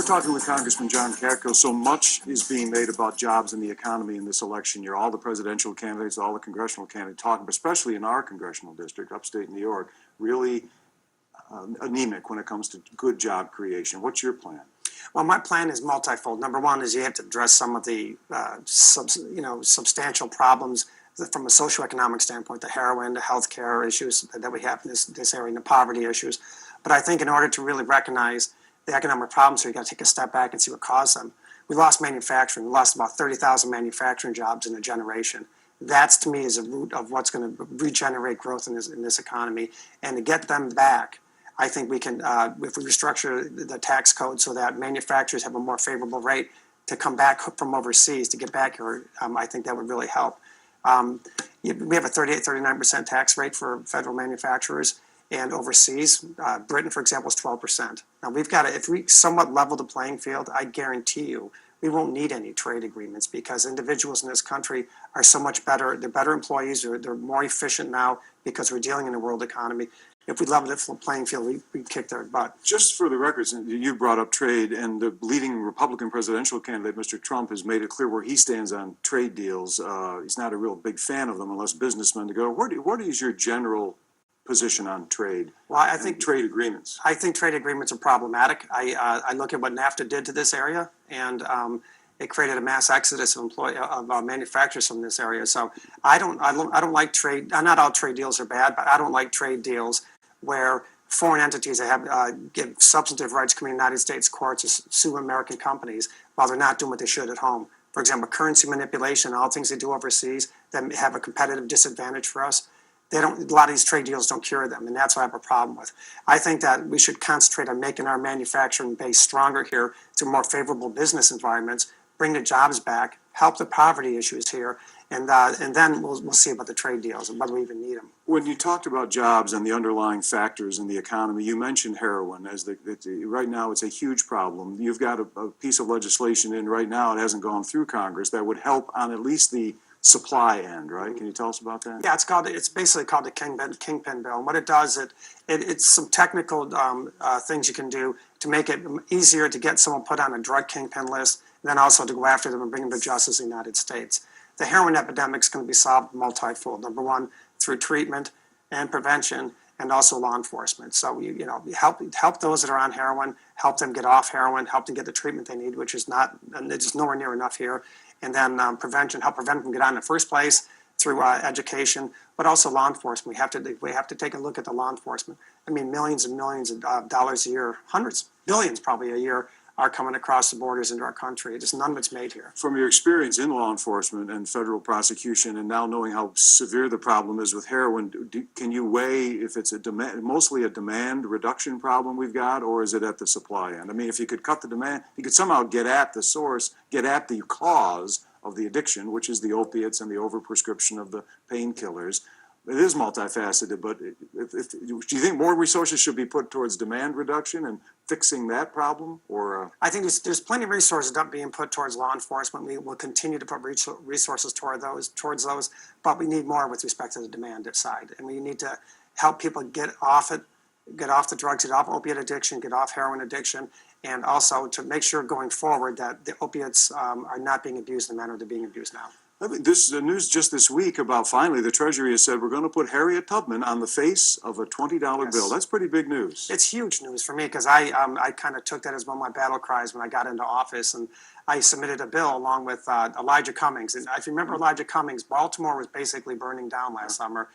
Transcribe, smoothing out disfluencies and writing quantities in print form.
We're talking with Congressman John Katko. So much is being made about jobs and the economy in this election year. All the presidential candidates, all the congressional candidates talking, especially in our congressional district, upstate New York, really anemic when it comes to good job creation. What's your plan? Well, my plan is multifold. Number one is you have to address some of the substantial problems from a socioeconomic standpoint, the heroin, the healthcare issues that we have in this area, and the poverty issues. But I think in order to really recognize the economic problems here, you got to take a step back and see what caused them. We lost manufacturing. We lost about 30,000 manufacturing jobs in a generation. That's, to me, is a root of what's going to regenerate growth in this economy. And to get them back, I think we can, if we restructure the tax code so that manufacturers have a more favorable rate to come back from overseas to get back here, I think that would really help. We have a 38-39% tax rate for federal manufacturers, and overseas, Britain, for example, is 12%. Now, we've got to, if we somewhat level the playing field, I guarantee you we won't need any trade agreements because individuals in this country are so much better. They're better employees. They're more efficient now because we're dealing in a world economy. If we leveled the playing field, we'd kick their butt. Just for the record, you brought up trade, and the leading Republican presidential candidate, Mr. Trump, has made it clear where he stands on trade deals. He's not a real big fan of them unless businessmen to go. What is your general position on trade? Well, I think trade agreements. I think trade agreements are problematic. I look at what NAFTA did to this area, and it created a mass exodus of manufacturers from this area. So I don't like trade. Not all trade deals are bad, but I don't like trade deals where foreign entities that have give substantive rights come in United States courts to sue American companies while they're not doing what they should at home. For example, currency manipulation, all things they do overseas that have a competitive disadvantage for us. A lot of these trade deals don't cure them, and that's what I have a problem with. I think that we should concentrate on making our manufacturing base stronger here to more favorable business environments, bring the jobs back, help the poverty issues here, and then we'll see about the trade deals and whether we even need them. When you talked about jobs and the underlying factors in the economy, you mentioned heroin as right now it's a huge problem. You've got a piece of legislation in right now, it hasn't gone through Congress, that would help on at least the supply end, right? Can you tell us about that? Yeah, it's basically called the Kingpin Bill. And what it does, it's some technical things you can do to make it easier to get someone put on a drug kingpin list, and then also to go after them and bring them to justice in the United States. The heroin epidemic is going to be solved multifold. Number one, through treatment and prevention, and also law enforcement. So you help those that are on heroin, help them get off heroin, help them get the treatment they need, which is it's nowhere near enough here. And then prevention, help prevent them from getting on in the first place through education, but also law enforcement. We have to take a look at the law enforcement. I mean, millions and millions of dollars a year, hundreds, billions probably a year, are coming across the borders into our country. Just none of it's made here. From your experience in law enforcement and federal prosecution, and now knowing how severe the problem is with heroin, can you weigh if it's mostly a demand reduction problem we've got, or is it at the supply end? I mean, if you could cut the demand, you could somehow get at the source, get at the cause of the addiction, which is the opiates and the overprescription of the painkillers. It is multifaceted, but do you think more resources should be put towards demand reduction and fixing that problem? Or I think there's plenty of resources not being put towards law enforcement. We will continue to put resources towards those, but we need more with respect to the demand side. And we need to help people get off the drugs, get off opiate addiction, get off heroin addiction, and also to make sure going forward that the opiates are not being abused in the manner they're being abused now. I mean, this is the news just this week about finally the Treasury has said we're going to put Harriet Tubman on the face of a $20 bill. That's pretty big news. It's huge news for me because I kind of took that as one of my battle cries when I got into office, and I submitted a bill along with Elijah Cummings. And if you remember Elijah Cummings, Baltimore was basically burning down last summer,